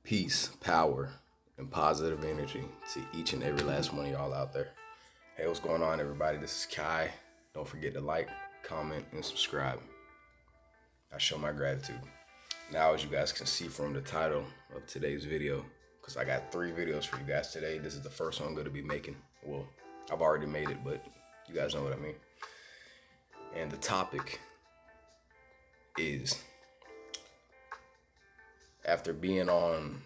Peace, power, and positive energy to each and every last one of y'all out there. Hey, what's going on, everybody? This is Kai. Don't forget to like, comment, and subscribe. I show my gratitude. Now, as you guys can see from the title of today's video, because I got 3 videos for you guys today. This is the first one I'm going to be making. Well, I've already made it, but you guys know what I mean. And the topic is, after being on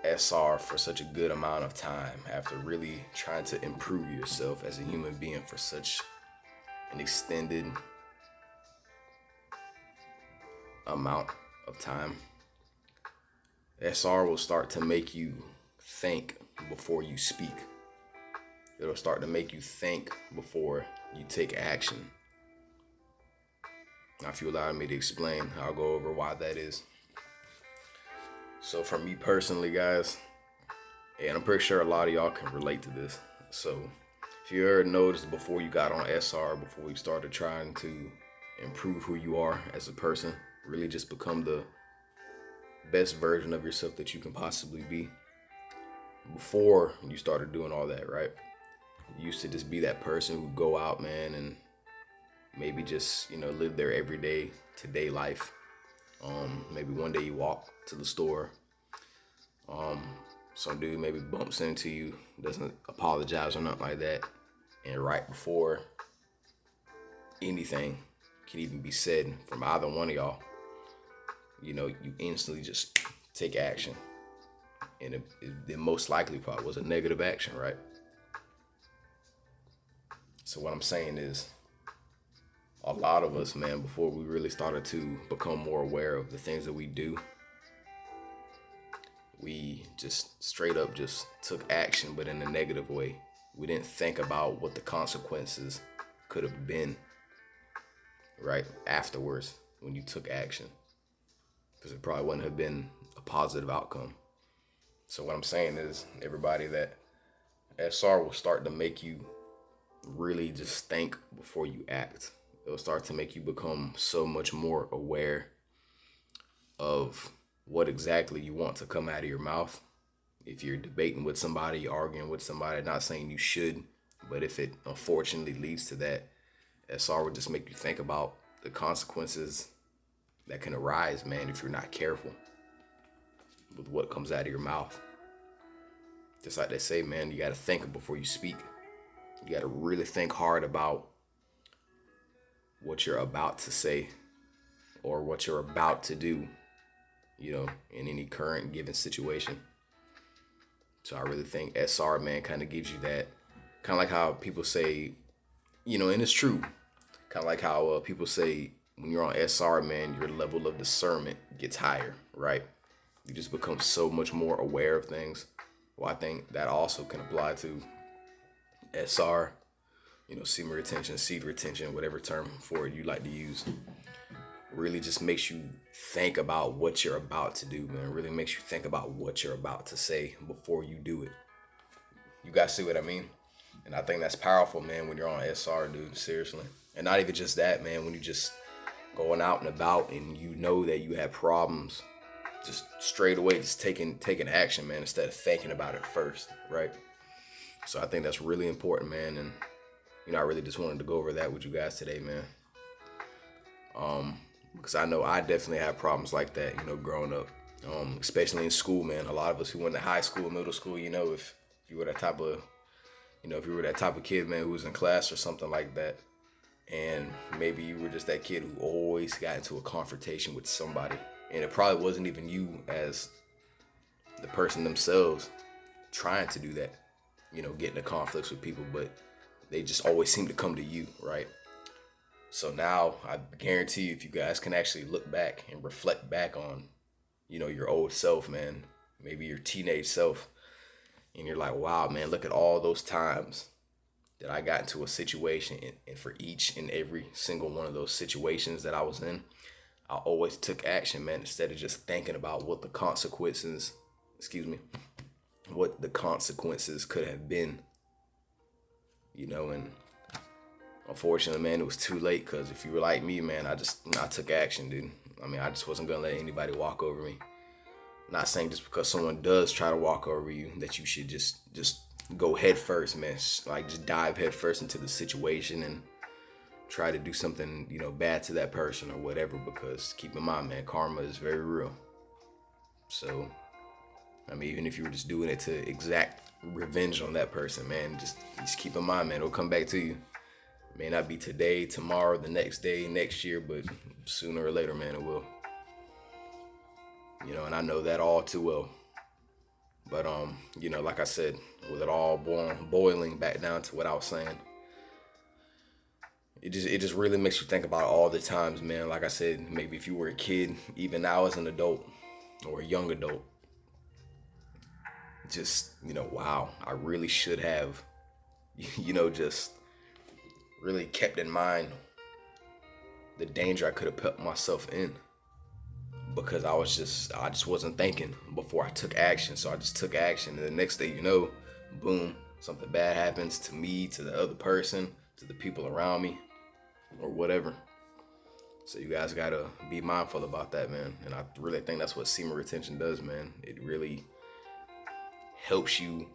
SR for such a good amount of time, after really trying to improve yourself as a human being for such an extended amount of time, SR will start to make you think before you speak. It'll start to make you think before you take action. Now, if you allow me to explain, I'll go over why that is. So for me personally, guys, and I'm pretty sure a lot of y'all can relate to this. So if you ever noticed before you got on SR, before you started trying to improve who you are as a person, really just become the best version of yourself that you can possibly be, before you started doing all that, right? You used to just be that person who go out, man, and maybe just, live their everyday today life. Maybe one day you walk to the store, some dude maybe bumps into you, doesn't apologize or nothing like that, and right before anything can even be said from either one of y'all, you instantly just take action. And it most likely probably was a negative action, right? So what I'm saying is, a lot of us, man, before we really started to become more aware of the things that we do, we just straight up just took action, but in a negative way. We didn't think about what the consequences could have been, right, afterwards when you took action, because it probably wouldn't have been a positive outcome. So what I'm saying is, everybody, that SR will start to make you really just think before you act. It'll start to make you become so much more aware of what exactly you want to come out of your mouth. If you're debating with somebody, arguing with somebody, not saying you should, but if it unfortunately leads to that, SR would just make you think about the consequences that can arise, man, if you're not careful with what comes out of your mouth. Just like they say, man, you got to think before you speak. You got to really think hard about what you're about to say or what you're about to do, in any current given situation. So I really think SR, man, kind of gives you that, kind of like how people say, and it's true, kind of like how people say when you're on SR, man, your level of discernment gets higher, right? You just become so much more aware of things. Well, I think that also can apply to SR, semen retention, seed retention, whatever term for it you like to use. Really just makes you think about what you're about to do, man. Really makes you think about what you're about to say before you do it. You guys see what I mean? And I think that's powerful, man, when you're on SR, dude, seriously. And not even just that, man, when you just going out and about and you know that you have problems, just straight away just taking action, man, instead of thinking about it first, right? So I think that's really important, man. And I really just wanted to go over that with you guys today, man. Because I know I definitely had problems like that, growing up, especially in school, man. A lot of us who went to high school, middle school, if you were that type of, if you were that type of kid, man, who was in class or something like that, and maybe you were just that kid who always got into a confrontation with somebody, and it probably wasn't even you as the person themselves trying to do that, get into conflicts with people, but they just always seem to come to you, right? So now I guarantee you, if you guys can actually look back and reflect back on, your old self, man, maybe your teenage self, and you're like, wow, man, look at all those times that I got into a situation, and for each and every single one of those situations that I was in, I always took action, man, instead of just thinking about what the consequences could have been, and unfortunately, man, it was too late, because if you were like me, man, I took action, dude. I just wasn't going to let anybody walk over me. Not saying just because someone does try to walk over you that you should just go head first, man. Like just dive head first into the situation and try to do something, bad to that person or whatever. Because keep in mind, man, karma is very real. So, I mean, even if you were just doing it to exact revenge on that person, man, just keep in mind, man, it'll come back to you. It may not be today, tomorrow, the next day, next year, but sooner or later, man, it will. And I know that all too well. But like I said, with it all boiling back down to what I was saying, it just really makes you think about all the times, man. Like I said, maybe if you were a kid, even now as an adult or a young adult, just wow, I really should have, just really kept in mind the danger I could have put myself in. Because I just wasn't thinking before I took action. So I just took action, and the next day, boom, something bad happens to me, to the other person, to the people around me, or whatever. So you guys gotta be mindful about that, man. And I really think that's what semen retention does, man. It really helps you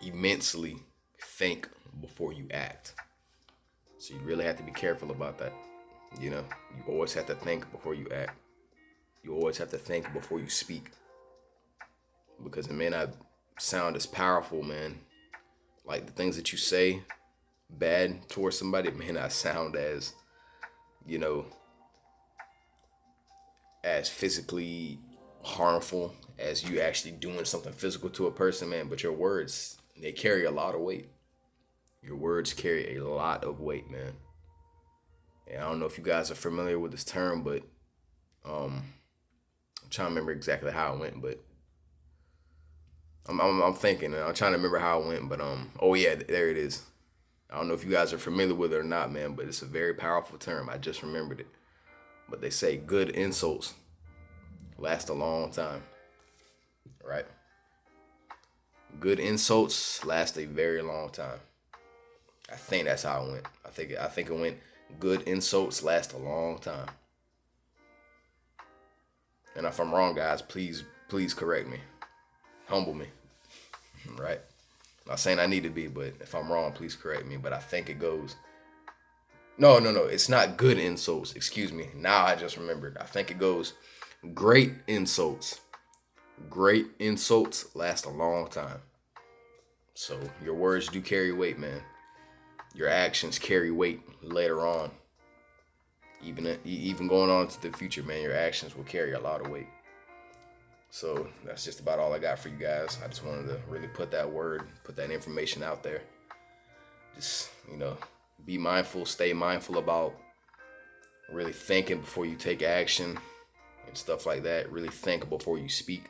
immensely think before you act. So you really have to be careful about that. You always have to think before you act. You always have to think before you speak. Because it may not sound as powerful, man. Like the things that you say bad towards somebody, it may not sound as, as physically harmful as you actually doing something physical to a person, man. But your words, they carry a lot of weight. Your words carry a lot of weight, man. And I don't know if you guys are familiar with this term, but I'm trying to remember exactly how it went, but I'm thinking, and I'm trying to remember how it went, but oh yeah, there it is. I don't know if you guys are familiar with it or not, man, but it's a very powerful term. I just remembered it. But they say good insults last a long time, right? Good insults last a very long time. I think that's how it went. I think it went good insults last a long time. And if I'm wrong, guys, please correct me. Humble me. Right? Not saying I need to be, but if I'm wrong, please correct me. But I think it goes. No. It's not good insults. Excuse me. Now I just remembered. I think it goes great insults. Great insults last a long time. So your words do carry weight, man. Your actions carry weight later on. Even going on to the future, man, your actions will carry a lot of weight. So that's just about all I got for you guys. I just wanted to really put that information out there. Just, be mindful, stay mindful about really thinking before you take action and stuff like that. Really think before you speak.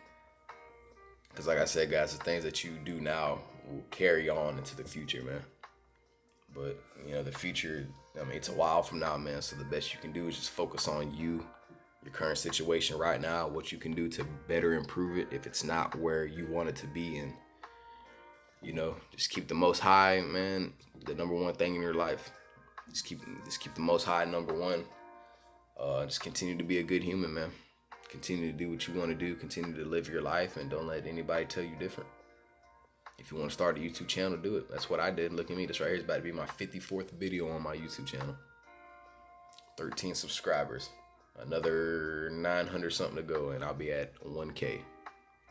Because like I said, guys, the things that you do now will carry on into the future, man. But, the future, it's a while from now, man. So the best you can do is just focus on you, your current situation right now, what you can do to better improve it if it's not where you want it to be. And, just keep the Most High, man, the number one thing in your life. Just keep the Most High number one. Just continue to be a good human, man. Continue to do what you want to do. Continue to live your life, and don't let anybody tell you different. If you want to start a YouTube channel, do it. That's what I did. Look at me. This right here is about to be my 54th video on my YouTube channel. 13 subscribers. Another 900 something to go, and I'll be at 1K,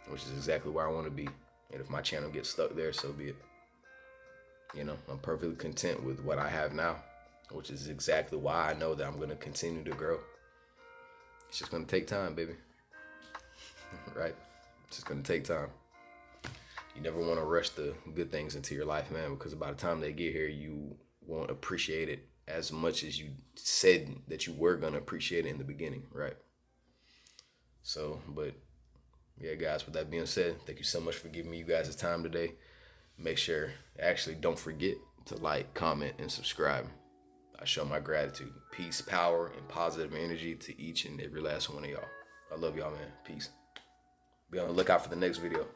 which is exactly where I want to be. And if my channel gets stuck there, so be it. I'm perfectly content with what I have now, which is exactly why I know that I'm going to continue to grow. It's just going to take time, baby. Right? It's just going to take time. You never want to rush the good things into your life, man, because by the time they get here, you won't appreciate it as much as you said that you were going to appreciate it in the beginning, right? So, but yeah, guys, with that being said, thank you so much for giving me you guys' time today. Make sure, actually, don't forget to like, comment, and subscribe. I show my gratitude. Peace, power, and positive energy to each and every last one of y'all. I love y'all, man. Peace. Be on the lookout for the next video.